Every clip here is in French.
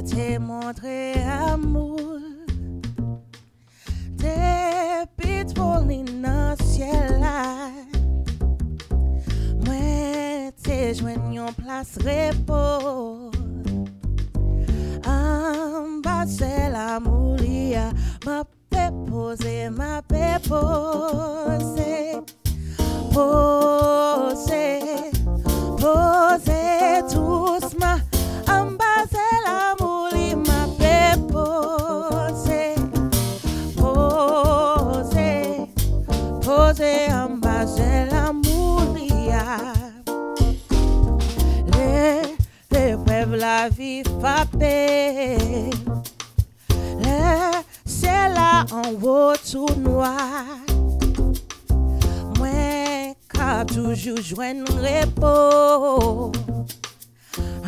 te montré amour. Depuis pour dans ciel là. Moi, te joigne en place repos. En bas c'est l'amour, ma paix posée, ma paix posée. Posez, posez doucement. En bas c'est l'amour, ma paix posée. Posez, posez en bas c'est l'amour. Les peuples la vie frappée. C'est là en haut tout noir. Moi, car toujours joindre repos.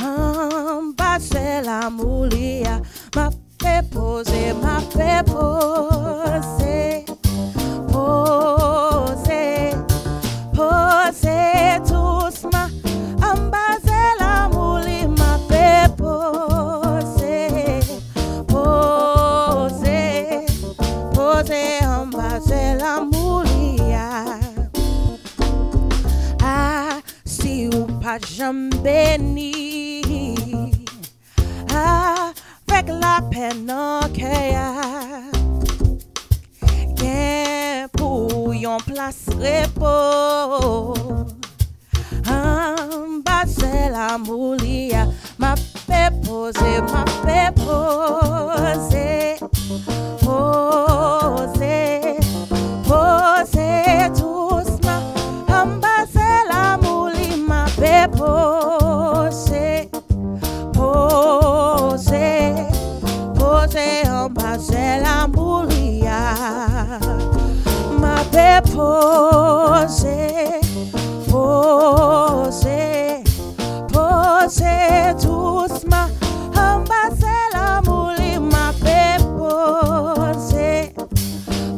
En bas, c'est l'amour, ma paix posée, ma paix posée. Posée, posée doucement. En bas, c'est l'amour, ma paix posée. Posée, posée, en bas, c'est l'amour. Ah, si ou pas jamais béni, avec la peine en cœur, gain pour yon place repos. En bas c'est l'amour, ma paix posée, ma paix posée. Posée, posée doucement. En bas c'est l'amour, ma paix posée. Posée, posée. En bas c'est l'amour, ma paix posée. Posée, posée doucement. En bas c'est l'amour, ma paix posée.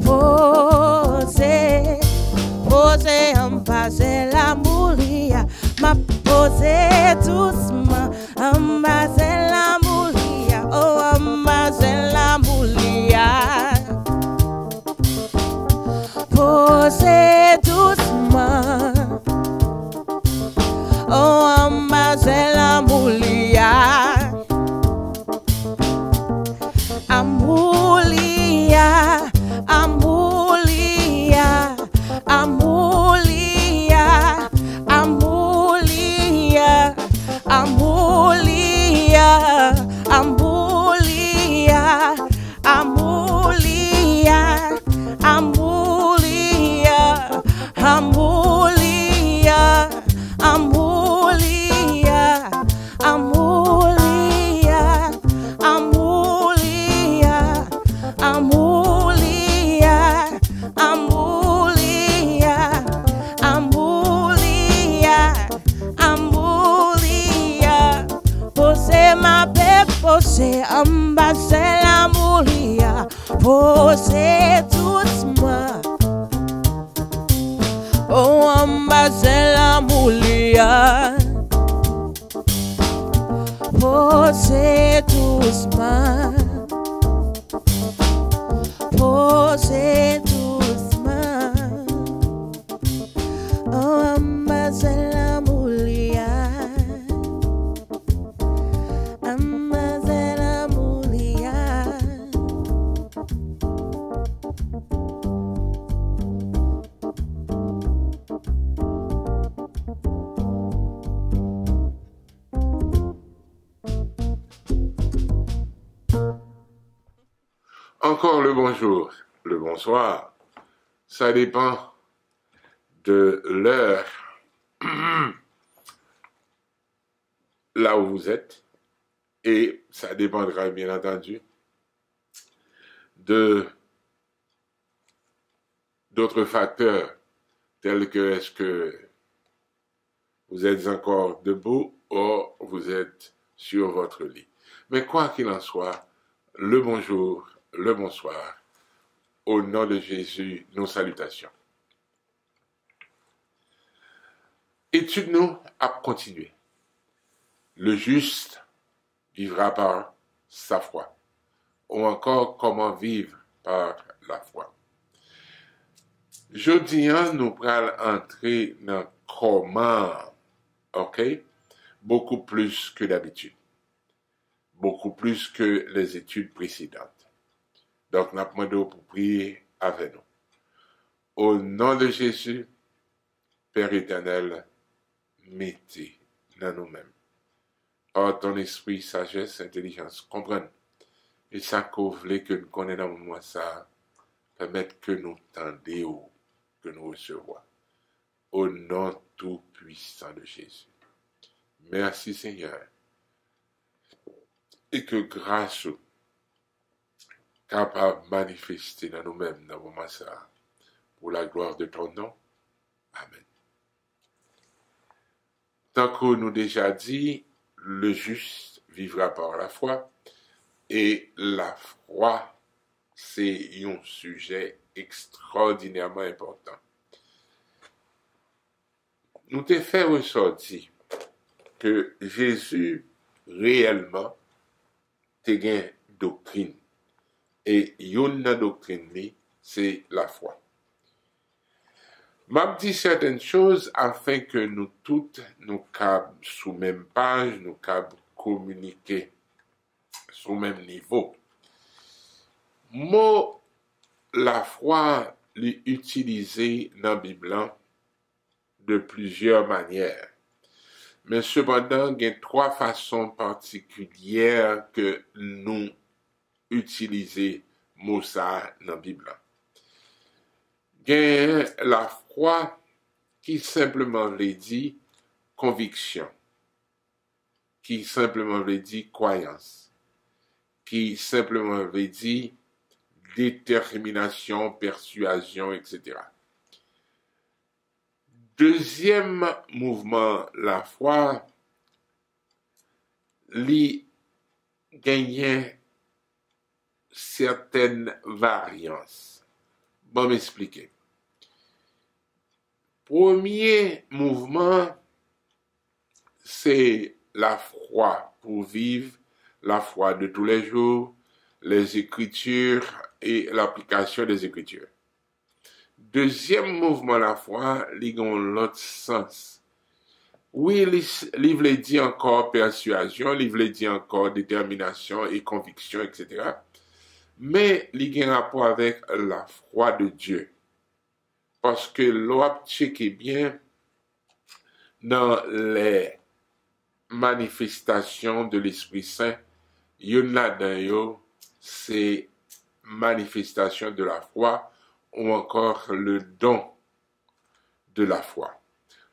Posée, posée. En bas c'est l'amour, ma posée doucement. En bas c'est l'amour, oh en bas c'est l'amour. Posée doucement. Oh, amma c'est l'amoulia. Amoulia, amoulia, amoulia, amoulia, amoulia, amoulia, amoulia, amoulia, amoulia, amoulia, amoulia, amoulia, amoulia, amoulia, amoulia, amoulia. Posez ma paix, posez en bas, c'est l'amoulia. Posez doucement. Oh, en bas, c'est l'amoulia. Posez doucement. Posez doucement. Oh, en bas, c'est l'amoulia. En bas, c'est l'amoulia. Encore le bonjour, le bonsoir, ça dépend de l'heure là où vous êtes et ça dépendra bien entendu de d'autres facteurs tels que est-ce que vous êtes encore debout ou vous êtes sur votre lit. Mais quoi qu'il en soit, le bonjour, le bonsoir, au nom de Jésus, nos salutations. Étude nous à continuer. Le juste vivra par sa foi, ou encore comment vivre par la foi. Jodi nous pral entrer dans comment, ok? Beaucoup plus que d'habitude. Beaucoup plus que les études précédentes. Donc, nous avons demandé pour prier avec nous. Au nom de Jésus, Père éternel, mettez dans nous-mêmes. Par ton esprit, sagesse, intelligence, comprendre. Et ça qu'on voulait que nous connaissions dans le moment ça, permettre que nous tendions, que nous recevions. Au nom tout puissant de Jésus. Merci Seigneur. Et que grâce capable de manifester dans nous-mêmes dans le moment ça, pour la gloire de ton nom. Amen. Tant que nous déjà dit, le juste vivra par la foi, et la foi, c'est un sujet extraordinairement important. Nous t'ai fait ressortir que Jésus réellement te gagne doctrine. Et une doctrine, c'est la foi. M'a dit certaines choses afin que nous toutes, nous capables sous même page, nous capables communiquer sous même niveau. Mot la foi l'utiliser dans la Bible de plusieurs manières. Mais cependant, il y a trois façons particulières que nous utilisons mot ça dans la Bible. Il y a la foi qui simplement veut dire conviction, qui simplement veut dire croyance, qui simplement veut dire détermination, persuasion, etc. Deuxième mouvement, la foi, lui gagne certaines variances. Bon, m'expliquer. Premier mouvement, c'est la foi pour vivre, la foi de tous les jours, les Écritures et l'application des Écritures. Deuxième mouvement, la foi, il a l'autre sens. Oui, il veut dire encore persuasion, il veut dire encore détermination et conviction, etc. Mais il a un rapport avec la foi de Dieu. Parce que l'on checker bien dans les manifestations de l'Esprit Saint, il y en a dans c'est manifestation de la foi ou encore le don de la foi.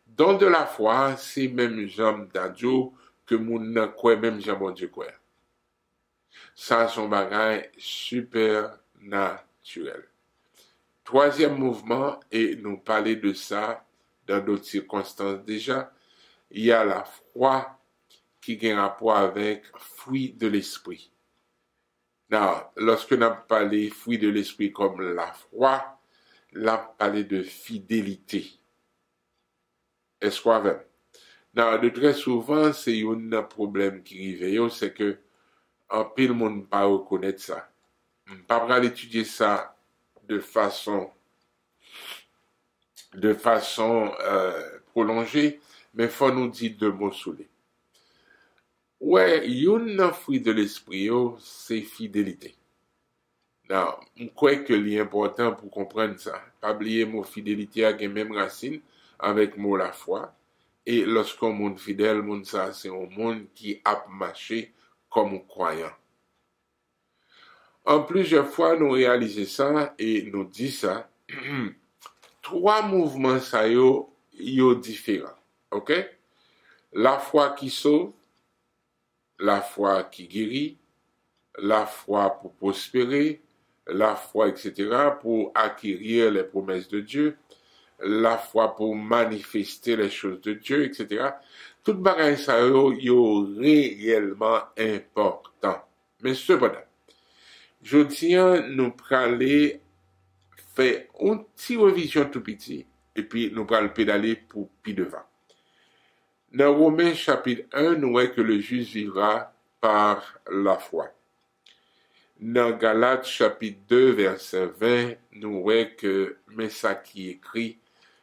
Don de la foi, c'est même jambe d'adjo que moun quoi même jambe Dieu quoi. Ça son bagage super naturel. Troisième mouvement, et nous parler de ça dans d'autres circonstances déjà, il y a la foi qui a un rapport avec fruit de l'esprit. Now, lorsque nous avons parlé fruit de l'esprit comme la foi, là, parlé de fidélité. Est-ce qu'on va? Now, de très souvent, c'est un problème qui arrive, c'est que en pile monde pas reconnaître ça. Pas étudier ça de façon prolongée, mais faut nous dire deux mots sous les. Ouais, un fruit de l'esprit, c'est fidélité. Non, je crois que l'important pour comprendre ça, pas oublier mot fidélité a les mêmes racines avec mot la foi. Et lorsqu'on monde fidèle, monde ça, c'est un monde qui a marché comme un croyant. En plusieurs fois, nous réalisons ça et nous disons ça. Trois mouvements ça yo différents. OK? La foi qui sauve, la foi qui guérit, la foi pour prospérer, la foi, etc., pour acquérir les promesses de Dieu, la foi pour manifester les choses de Dieu, etc. Tout bagage ça yo réellement important. Mais cependant, je tiens nous praler faire une petite révision tout petit et puis nous pral pédaler pour plus devant. Dans Romains chapitre 1, nous voyons que le juste vivra par la foi. Dans Galates chapitre 2, verset 20, nous voyons que mais ça qui est écrit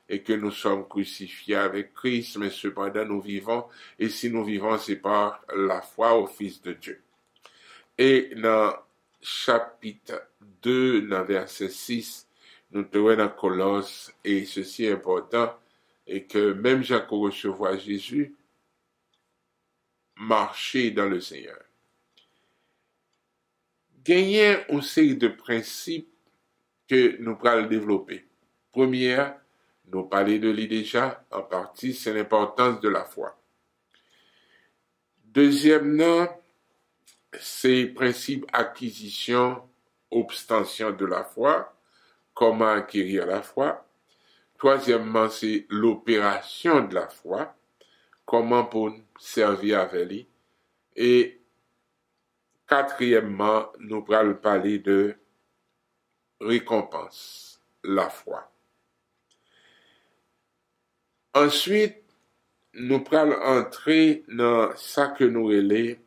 et que nous sommes crucifiés avec Christ, mais cependant nous vivons, et si nous vivons, c'est par la foi au Fils de Dieu. Et dans chapitre 2, dans verset 6, nous trouvons dans Colosse, et ceci est important, et que même Jean qui recevoir Jésus, marcher dans le Seigneur. Gagner une série de principes que nous allons développer. Première, nous parler de lui déjà, en partie, c'est l'importance de la foi. Deuxièmement, c'est principe acquisition, obstention de la foi, comment acquérir la foi. Troisièmement, c'est l'opération de la foi, comment pour servir avec lui. Et quatrièmement, nous allons parler de récompense, la foi. Ensuite, nous allons entrer dans ça que nous relèvons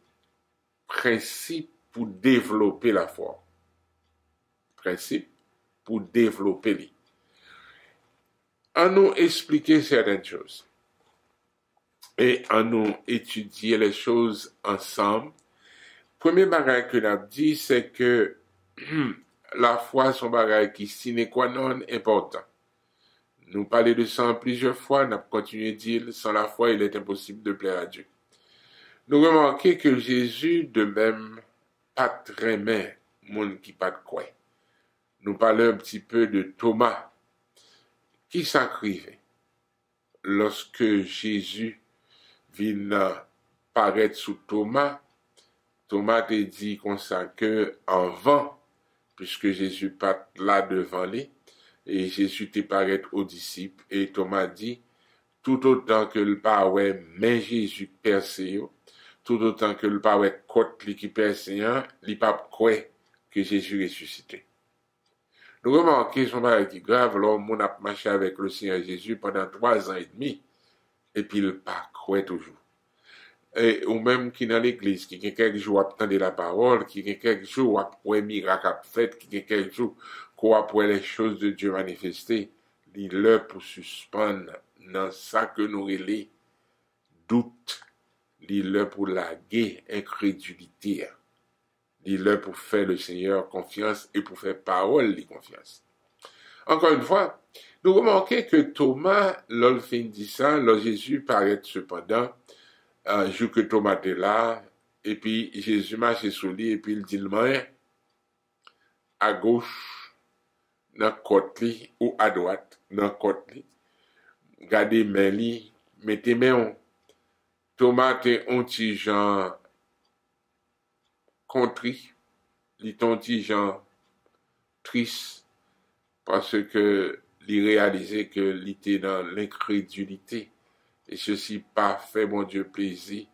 principe pour développer la foi. Principe pour développer les. En nous expliquer certaines choses et en nous étudier les choses ensemble. Premier bagage que l'on dit, c'est que la foi, son bagage qui sine qua non important. Nous parlons de ça plusieurs fois, nous avons continué de dire, sans la foi, il est impossible de plaire à Dieu. Nous remarquons que Jésus, de même, pas très bien, monde qui pas de quoi. Nous parlons un petit peu de Thomas, qui s'acrivait lorsque Jésus vient paraître sous Thomas. Thomas te dit comme ça que en vent, puisque Jésus pas là devant lui, et Jésus te paraît aux disciples, et Thomas dit, tout autant que le pas ouais, mais Jésus percé, tout autant que le pas ouais, côte li qui percé, li pas croire que Jésus ressuscité. Nous remarquons son bagage qui grave, l'homme a marché avec le Seigneur Jésus pendant 3 ans et demi, et puis il pas croire toujours. Et, ou même qui dans l'église, qui quelques jours attendait la parole, qui quelques jours après miracle fait, qui quelques jours après les choses de Dieu manifestées, il leur pour suspendre dans ça que nous relais doute, il leur pour laguer incrédulité, il leur pour faire le Seigneur confiance et pour faire parole de confiance. Encore une fois, nous remarquons que Thomas, lorsqu'il dit ça, lorsque Jésus paraît cependant, un jour que Thomas était là, et puis Jésus marche sur lui, et puis il dit le main, à gauche, dans le côté, ou à droite, dans le côté, gardez mes li, mettez mes on. Thomas était un petit genre contrit, il était un petit genre triste, parce que il réalisait que il était dans l'incrédulité. Et ceci pas fait mon Dieu plaisir.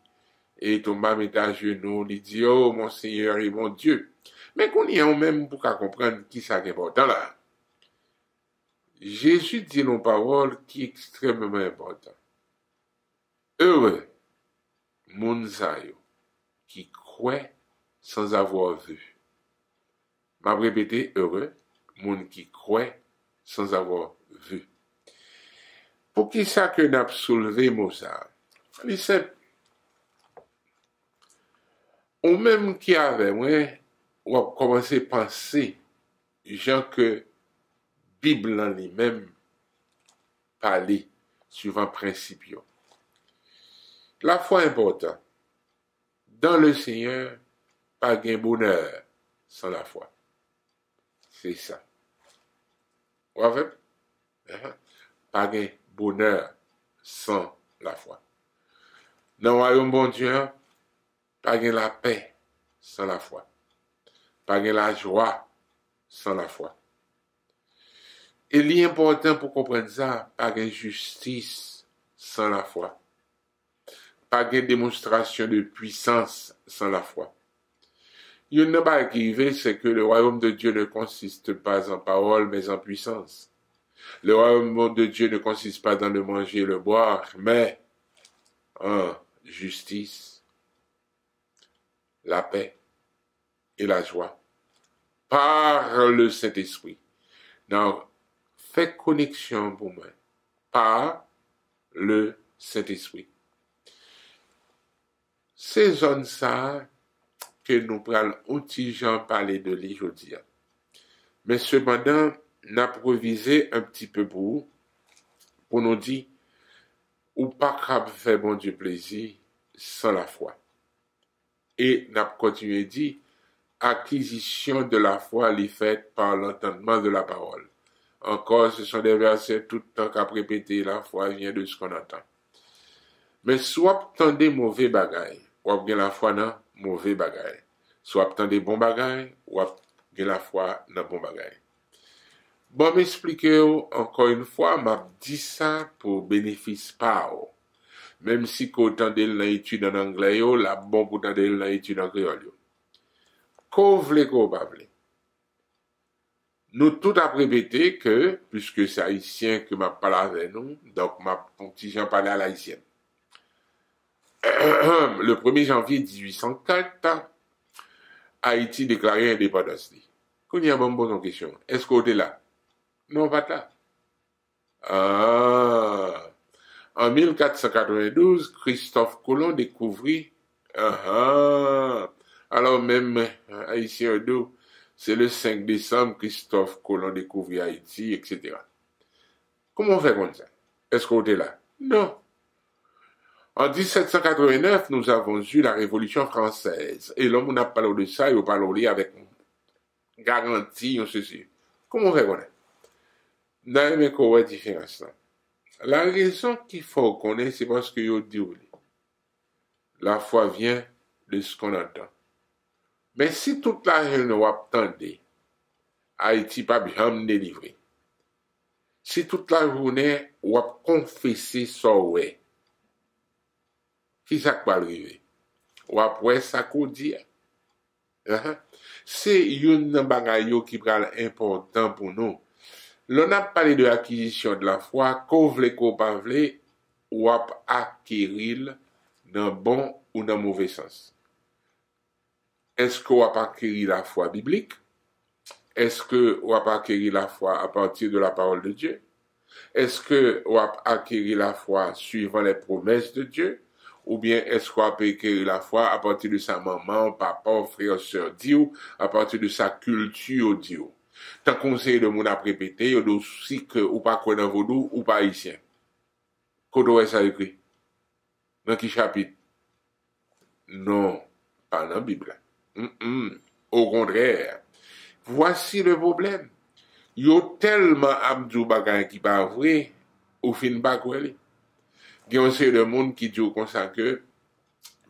Et Thomas met à genoux, il dit, oh mon Seigneur et mon Dieu. Mais qu'on y a même pour comprendre qui ça est important là. Jésus dit nos paroles qui est extrêmement important. Heureux, moun sa yo, qui croit sans avoir vu. M'a répété, heureux, moun qui croit sans avoir vu. Pour qui ça que n'a soulevé Mozart? Il sait, ou même qui avait, moi, ou a commencé à penser, genre que Bible en lui-même parlait suivant principe. La foi importante. Dans le Seigneur, pas de bonheur sans la foi. C'est ça. Vous voyez? Pas de bonheur sans la foi. Dans le royaume bon Dieu, pas de la paix sans la foi. Pas de la joie sans la foi. Et l'important pour comprendre ça, pas de justice sans la foi. Pas de démonstration de puissance sans la foi. Il n'y a pas arrivé, c'est que le royaume de Dieu ne consiste pas en parole, mais en puissance. Le royaume de Dieu ne consiste pas dans le manger et le boire, mais en justice, la paix et la joie par le Saint-Esprit. Donc, faites connexion pour moi. Par le Saint-Esprit. C'est zone ça que nous prenons un petit gens parler de lui aujourd'hui. Mais cependant, nous avons provisé un petit peu pour nous dire ou pas capable de faire bon Dieu plaisir sans la foi. Et nous avons continué à dire acquisition de la foi est faite par l'entendement de la parole. Encore, ce sont des versets tout le temps qu'à répéter, la foi vient de ce qu'on entend. Mais soit attendez mauvais bagaille, ou bien la foi dans mauvais bagaille. Soit attendez bon bagaille, ou bien la foi dans bon bagaille. Bon, m'expliquer encore une fois, m'a dit ça pour bénéfice pas. Même si qu'on entendez l'étude en anglais, la bon pour entendre l'étude en créole. Qu'on vle qu'on pas vle. Nous tout a répété que, puisque c'est haïtien que m'a parlé avec nous, donc mon petit Jean parlait à l'haïtienne. Le 1er janvier 1804, Haïti déclarait indépendance. Qu'on y a bon bonne question. Est-ce qu'on est là? Non, pas là. En 1492, Christophe Colomb découvrit. Alors même haïtien d'eau. C'est le 5 décembre, Christophe Colomb découvrit Haïti, etc. Comment on fait comme ça? Est-ce qu'on est là? Non. En 1789, nous avons eu la Révolution française. Et l'homme, on a parlé de ça, et on parle avec garantie, on ceci. Comment on fait comme ça? Dans les quoi différence là. La raison qu'il faut connaître, c'est parce que yo dit la foi vient de ce qu'on entend. Mais si toute la journée ou attendez, Haïti pas bien délivré. Si toute la journée ou confessé ça ouais. Qui ça va arriver? Ou après ça qu'on dit. C'est une bagay qui est important pour nous. L'on a parlé de l'acquisition de la foi, qu'on vle qu'on pas vle, ou acquérir dans bon ou dans mauvais sens. Est-ce qu'on va acquérir la foi biblique? Est-ce qu'on va acquérir la foi à partir de la parole de Dieu? Est-ce qu'on va acquérir la foi suivant les promesses de Dieu? Ou bien est-ce qu'on va acquérir la foi à partir de sa maman, papa, frère, soeur, Dieu, à partir de sa culture, Dieu? Tant conseil de mon a répété, il y a aussi que ou pas quoi dans vaudou ou pas haïtien. Quand ça écrit? Dans quel chapitre? Non, pas dans la Bible. Au contraire. Voici le problème. Il y a tellement abdou bagay qui pas vrai, ou fin pas quoi. Il y a aussi de monde qui dit comme ça que,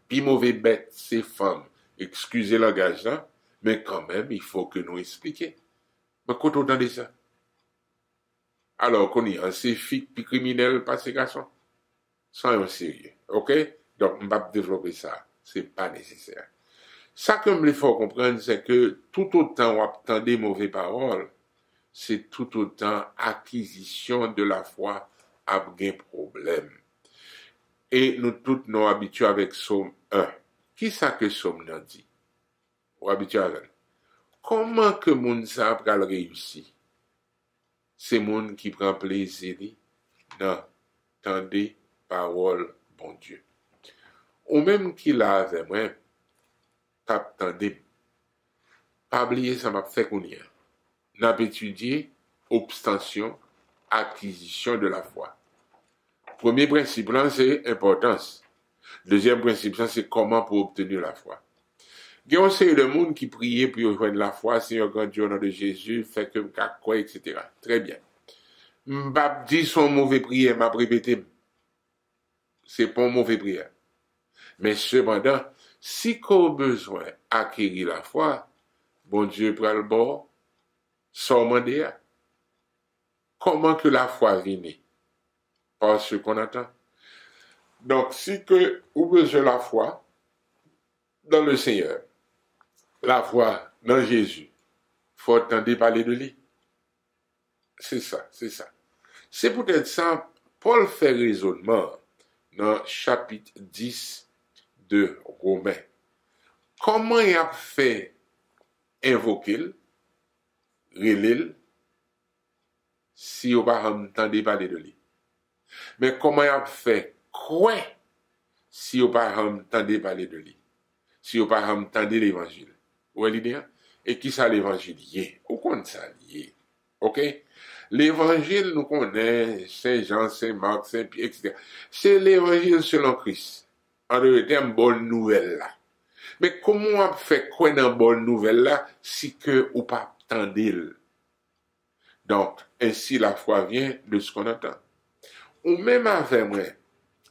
puis mauvais bête, c'est femme. Excusez le langage là, mais quand même, il faut que nous expliquions. Mais quand on entend ça, alors qu'on est un fic puis criminel pas ces garçons, sans un sérieux, ok? Donc, on va développer ça, c'est pas nécessaire. Ça que il faut comprendre, c'est que tout autant on entend des mauvaises paroles, c'est tout autant acquisition de la foi a un problème. Et nous tous nous habitués avec Somme 1. Qui ça que Somme nous dit? Ou habitués avec? Comment que moun sa pral réussir? C'est moun qui prend plaisir dans tendre parole bon Dieu. Ou même qui l'a avec moi, tap tande, pas oublier ça m'a fait connaître. N'a étudié obstention, acquisition de la foi. Premier principe là, c'est importance. Deuxième principe là, c'est comment pour obtenir la foi. Il y a aussi le monde qui priait pour joindre la foi, Seigneur grand Dieu au nom de Jésus, fait que quoi, etc. Très bien. M'bap dit son mauvais prière, m'a répété. C'est pas un mauvais prière. Mais cependant, si qu'on a besoin d'acquérir la foi, bon Dieu prend le bord, sans demander. Comment que la foi vient? Par ce qu'on attend. Donc, si que vous besoin la foi dans le Seigneur, la foi dans Jésus, faut entendre parler de lui. C'est ça, c'est ça. C'est peut-être ça, Paul fait raisonnement dans chapitre 10 de Romains. Comment il a fait invoquer, relève si vous pas entendez parler de lui. Mais comment il a fait quoi si vous pas entendez parler de lui? Si vous pas entendez l'évangile. Vous voyez l'idée? Et qui ça l'évangile lié? Où qu'on ça lié? OK? L'évangile, nous connaissons Saint Jean, Saint Marc, Saint Pierre, etc. C'est l'évangile selon Christ. En réalité, une bonne nouvelle là. Mais comment on fait quoi dans bonne nouvelle là si que ou pas attendez? Donc, ainsi la foi vient de ce qu'on entend. Ou même avec moi,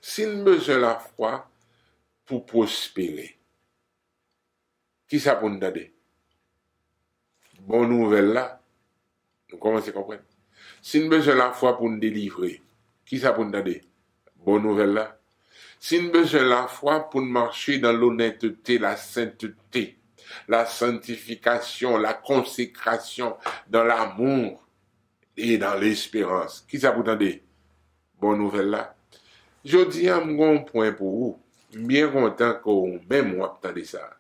si nous besoin la foi pour prospérer, qui ça pour nous donner? Bonne nouvelle là, nous commençons à comprendre. Si nous besoin la foi pour nous délivrer, qui ça pour nous donner? Bonne nouvelle là. Si nous besoin la foi pour nous marcher dans l'honnêteté, la sainteté, la sanctification, la consécration, dans l'amour et dans l'espérance, qui ça pour nous donner? Bonne nouvelle là. Je dis un bon point pour vous. Bien content qu'on même moi attendez ça.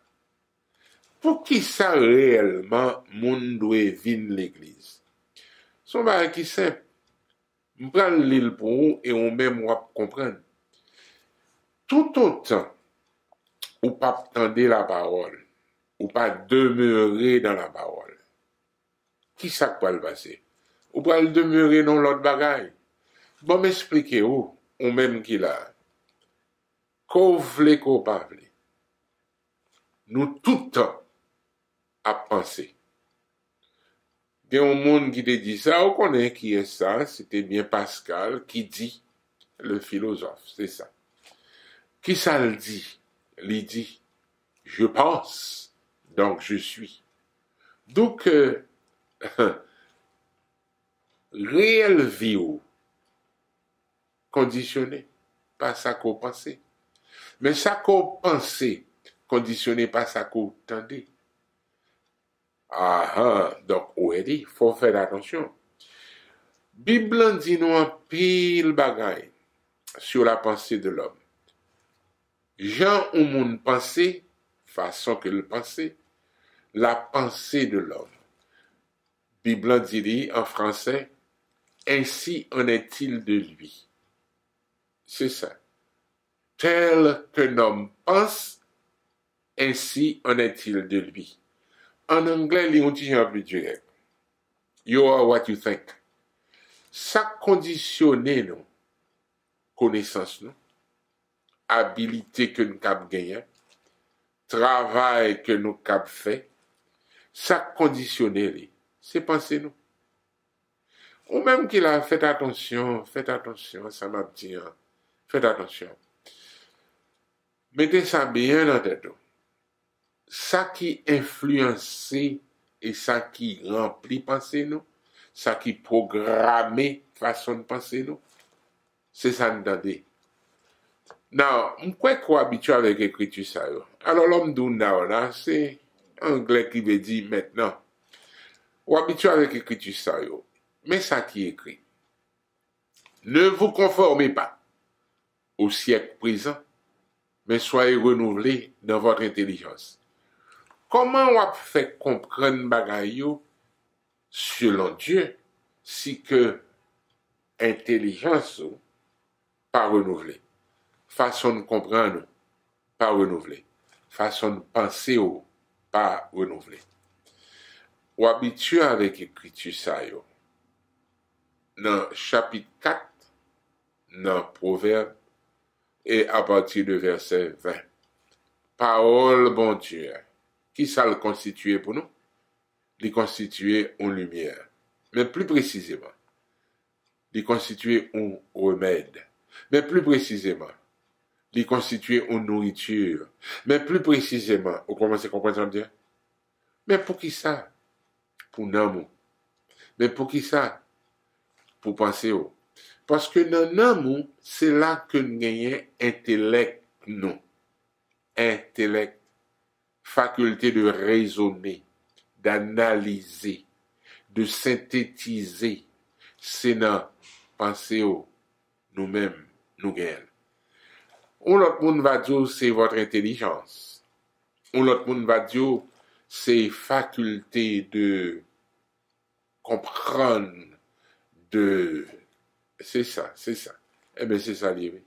Pour qui ça réellement moun doit venir l'église? Son bagage qui simple. Je prends l'île pour vous et on même moi comprendre. Tout autant ou pas attendre la parole, ou pas demeurer dans la parole. Qui ça peut le passer? Ou pas le demeurer dans l'autre bagaille? Bon m'expliquer où ou même qui là. Qu'on vle qu'on pas vle. Nous tout le temps à penser. Il y a un monde qui te dit ça, on connaît qui est ça, c'était bien Pascal qui dit, le philosophe, c'est ça. Qui ça le dit? Il dit, je pense, donc je suis. Donc, réelle vie conditionné par ça qu'on pensait. Mais ça qu'on pensait, conditionné par ça qu'on entendait. Donc, il faut faire attention. Bible dit nous un pile bagaille sur la pensée de l'homme. Jean ou moun pensée, façon que le pensait, la pensée de l'homme. Bible dit en français, ainsi en est-il de lui. C'est ça. Tel qu'un homme pense, ainsi en est-il de lui. En anglais, il y a un peu direct. You are what you think. Ça conditionne nous, connaissance nous, habilité que nous avons gagné, travail que nous avons fait, ça conditionne c'est penser nous. Ou même qu'il a fait attention, ça m'a dit, faites attention. Mettez ça bien dans tête. Ça qui influence et ça qui remplit penser nous, ça qui programme façon de penser nous, c'est ça nous donne. Non, je crois qu'on est habitué avec l'écriture ça. Alors l'homme d'où là, c'est anglais qui veut dire maintenant. On est habitué avec l'écriture ça. Mais ça qui est écrit. Ne vous conformez pas au siècle présent, mais soyez renouvelés dans votre intelligence. Comment on fait comprendre bagaille selon Dieu si que intelligence pas renouvelée, façon de comprendre pas renouvelée, façon de penser pas renouvelée. Ou habitué avec l'écriture ça dans chapitre 4 dans Proverbe et à partir de verset 20. Parole bon Dieu. Qui ça le constitue pour nous? Il constitue une lumière. Mais plus précisément, il constitue un remède. Mais plus précisément, il constitue une nourriture. Mais plus précisément, vous commencez à comprendre ce que je veux dire? Mais pour qui ça? Pour l'amour. Mais pour qui ça? Pour penser au. Parce que dans l'amour, c'est là que nous gagnons intellect, nous. Intellect. Faculté de raisonner, d'analyser, de synthétiser, c'est dans penser au nous-mêmes, nous gagnons. Ou l'autre monde va dire c'est votre intelligence. Ou l'autre monde va dire c'est faculté de comprendre de... C'est ça. Eh bien, c'est ça, lié.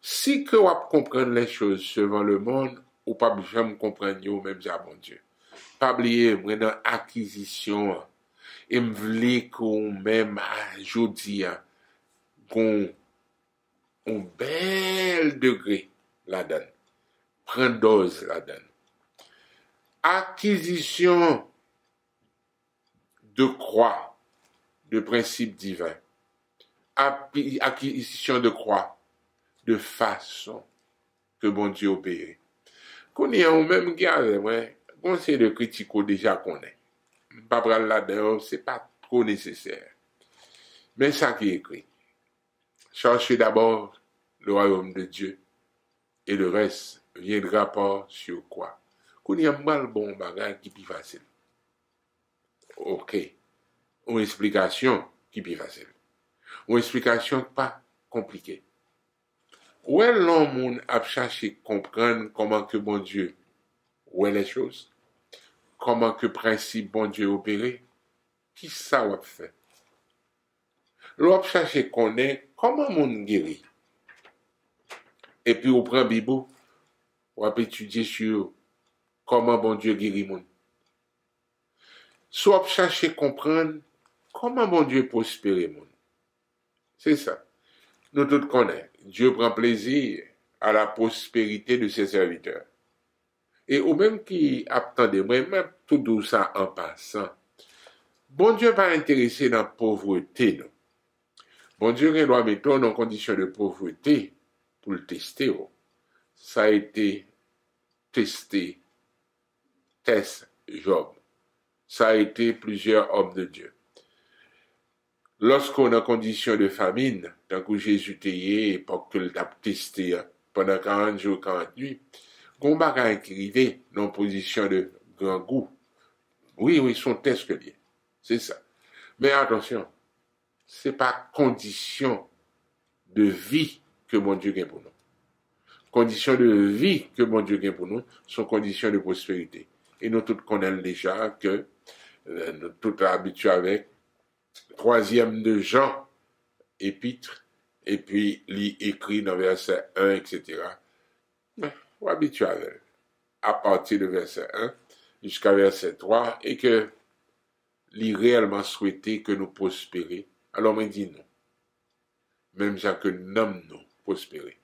Si que vous comprenez les choses selon le monde, ou pas jamais comprendre vous même ça, bon Dieu. Pas oublier, moi, dans acquisition, et me voulez qu'on même aujourd'hui, qu'on un bel degré la donne. Prends dose la donne. Acquisition de croix, de principes divins. Acquisition de croix, de façon que bon Dieu opère. Qu'on y a ou même garde, conseil de critique déjà qu'on est. Pas prendre là-dedans, c'est pas trop nécessaire. Mais ça qui est écrit. Cherchez d'abord le royaume de Dieu et le reste viendra par sur quoi. Qu'on y a mal bon bagage qui est plus facile. Ok. Une explication qui est plus facile. Une explication pas compliquée. Où est l'homme a cherché comprendre comment que bon Dieu, où est les choses, comment que principe bon Dieu opéré, qui ça va faire? L'on cherché connaître comment mon guérit. Et puis on prend Bible, on va étudier sur comment bon Dieu guérit mon. Soit chercher comprendre comment bon Dieu prospère mon. C'est ça. Nous tous connaissons. Dieu prend plaisir à la prospérité de ses serviteurs. Et ou même qui attendez, même tout douce ça en passant. Bon Dieu pas intéressé dans la pauvreté, non. Bon Dieu doit mettre en condition de pauvreté pour le tester. Ça a été testé, test Job. Ça a été plusieurs hommes de Dieu. Lorsqu'on est en condition de famine, tant que Jésus était et pour que l'a testé pendant 40 jours, 40 nuits, on va écrire dans une position de grand goût. Oui, son test que lié. C'est ça. Mais attention, c'est pas condition de vie que mon Dieu gagne pour nous. Conditions de vie que mon Dieu gagne pour nous sont conditions de prospérité. Et nous tous connaissons déjà que nous tous habitués avec 3e de Jean, épître, et puis il écrit dans verset 1, etc. Mais on est habitué à partir de verset 1 jusqu'à verset 3, et que il réellement souhaité que nous prospérions. Alors, on dit non. Même ça que nous nous prospérer.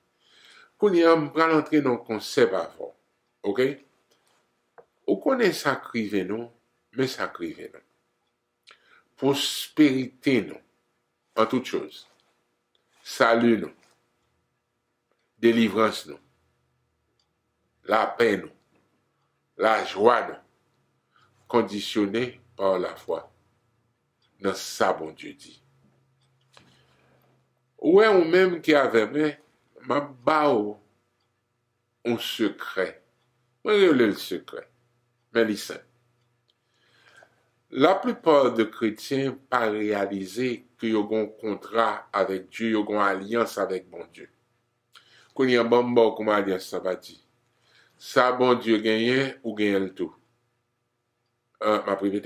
Qu'on y a, on va entrer dans le concept avant. Ok? Ou qu'on est sacrifié, non? Mais sacrifié, non? Prospérité, non? En toutes choses. Salut, non? Délivrance, non? La paix, non? La joie, non? Conditionné par la foi. Dans ça, bon Dieu dit. Ouais, ou même qui avait, mais, ma bao, un secret. Moi, je le secret. Mais listen. La plupart des chrétiens pas réalisé que ils ont un contrat avec Dieu, ils ont une alliance avec bon Dieu. Quand il y a un bon comme alliance, ça va dire. Ça, bon Dieu gagne ou gagne le tout. Ma privé,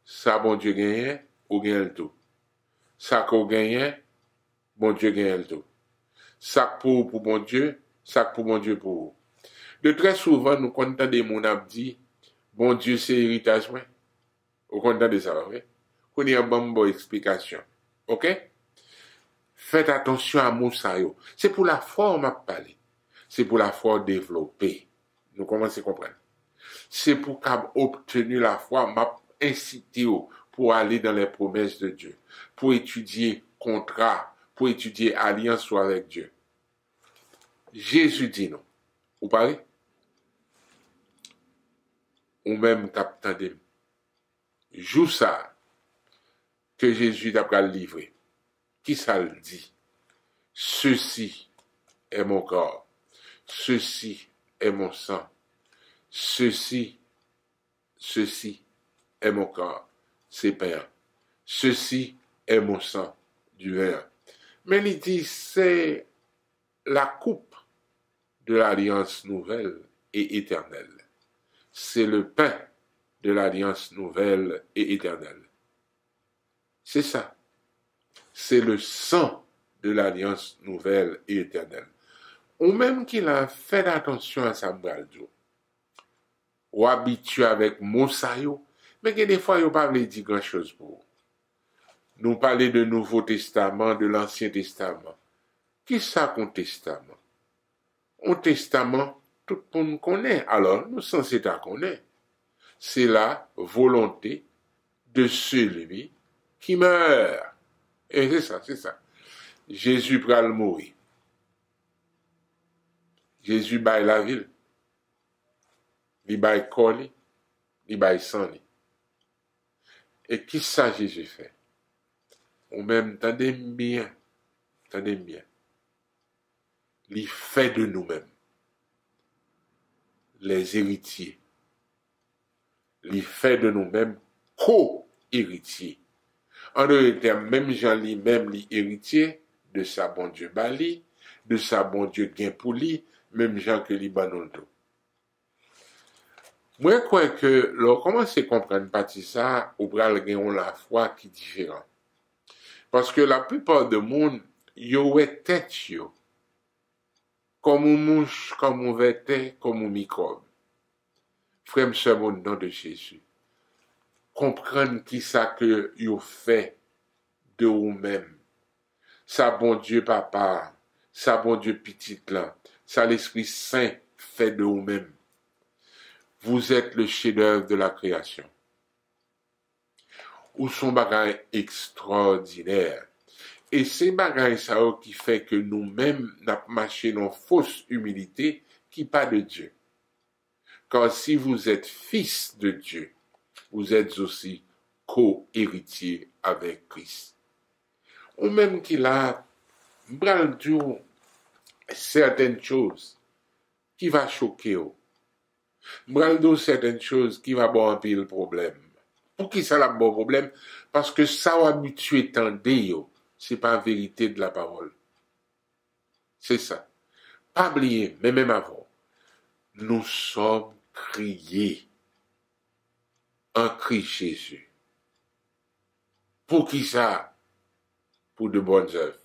ça, bon Dieu gagne ou gagne le tout. Ça, qu'on gagne, bon Dieu gagne le tout. Ça pour bon Dieu, ça pour bon Dieu pour vous. De très souvent, nous comptons des mon dit, bon Dieu, c'est héritage, ouais. Vous comptez ça, oui? Qu'on y a une bonne explication. Ok? Faites attention à mon sayo. C'est pour la foi, on m'a parlé. C'est pour la foi développée. Nous commençons à comprendre. C'est pour qu'obtenir la foi, m'a incité pour aller dans les promesses de Dieu. Pour étudier contrat, pour étudier alliance avec Dieu. Jésus dit non. Vous parlez? Ou même captain de joue ça que Jésus d'après le livrer. Qui ça le dit? Ceci est mon corps. Ceci est mon sang. Ceci est mon corps. C'est pain. Ceci est mon sang du vin. Mais il dit c'est la coupe de l'alliance nouvelle et éternelle. C'est le pain de l'alliance nouvelle et éternelle. C'est ça. C'est le sang de l'alliance nouvelle et éternelle. Ou même qu'il a fait attention à sa braldio. Ou habitué avec Moussayo, mais que des fois, il n'a pas dit grand-chose pour vous. Nous parler de Nouveau Testament, de l'Ancien Testament. Qui ça qu'un testament? Un testament, tout le monde connaît. Alors, nous sommes censés connaître. C'est la volonté de celui qui meurt. Et c'est ça, c'est ça. Jésus pral mourir. Jésus baille la ville. Il baille corps, il baille sang. Et qui ça Jésus fait? Ou même, tendez bien. Il fait de nous-mêmes les héritiers. Il fait de nous-mêmes co-héritiers. En d'autres termes, même Jean lui-même l'héritier de sa bon Dieu Bali, de sa bon Dieu gain pour lui, même Jean que Libanon tout. Moi, je crois que, lorsqu'on commence à comprendre partie ça, ou bral gagnons la foi qui est différente. Parce que la plupart du monde, yo est tête yo. Comme une mouche, comme un vêtement, comme un microbe. Frère, c'est au nom de Jésus. Comprendre qui ça que yo fait de vous-même. Ça bon Dieu papa, ça bon Dieu petit là, ça l'Esprit Saint fait de vous-même. Vous êtes le chef-d'œuvre de la création. Ou son bagage extraordinaire. Et c'est bagage ça qui fait que nous-mêmes n'a marché dans fausse humilité qui pas de Dieu. Car si vous êtes fils de Dieu, vous êtes aussi co-héritier avec Christ. Ou même qu'il a bral dur certaines choses qui va choquer ou. Bral dur certaines choses qui va avoir un pile problème. Pour qui ça a un bon problème? Parce que ça va habituer tant yo. C'est pas la vérité de la parole. C'est ça. Pas oublier, mais même avant, nous sommes criés en Christ Jésus. Pour qui ça? Pour de bonnes œuvres.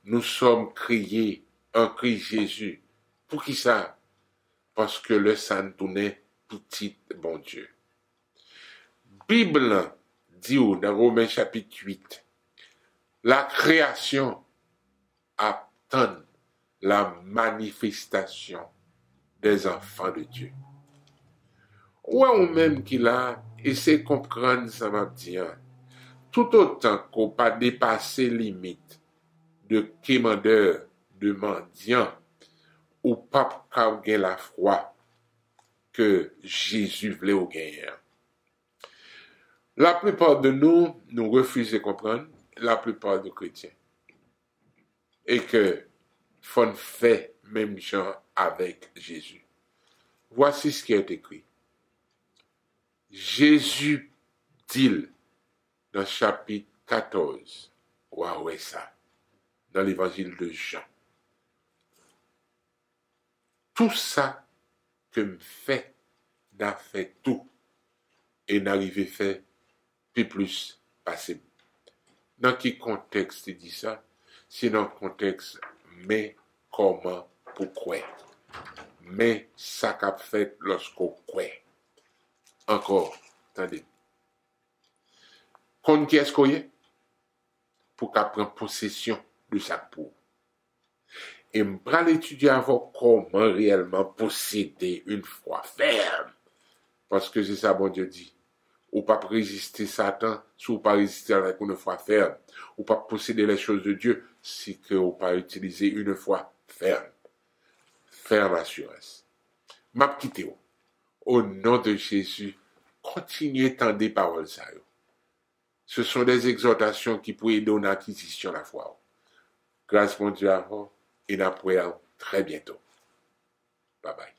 Nous sommes criés en Christ Jésus. Pour qui ça? Parce que le sang tournait petit bon Dieu. Bible dit dans Romains chapitre 8, la création attend la manifestation des enfants de Dieu. Ou même qu'il a essayé de comprendre ça m'a dit, tout autant qu'on pas dépassé limite de quémandeur, de mendiant, ou pas gagner la foi que Jésus voulait au gagner. La plupart de nous refusons de comprendre, la plupart des chrétiens. Et que font fait même gens avec Jésus. Voici ce qui est écrit. Jésus dit dans chapitre 14, ouais ça, dans l'évangile de Jean. Tout ça que me fait, n'a fait tout, et n'arrive fait plus passer. Dans quel contexte il dit ça? C'est dans le contexte, mais comment, pourquoi? Mais ça qu'a fait lorsqu'on croit. Encore, attendez. Qu'on qui est-ce qu'on est? Pour qu'elle prenne possession de sa peau. Et me prendre l'étudier avant comment réellement posséder une foi ferme. Parce que c'est ça, bon Dieu dit. Ou pas résister Satan, si ou pas résister avec une foi ferme. Ou pas posséder les choses de Dieu, si que ou pas utiliser une foi ferme. Ferme assurance. M'a quitté. Au nom de Jésus, continuez tendre des paroles ça. Ce sont des exhortations qui pourraient donner acquisition à la foi. Grâce mon Dieu à vous et d'après très bientôt. Bye bye.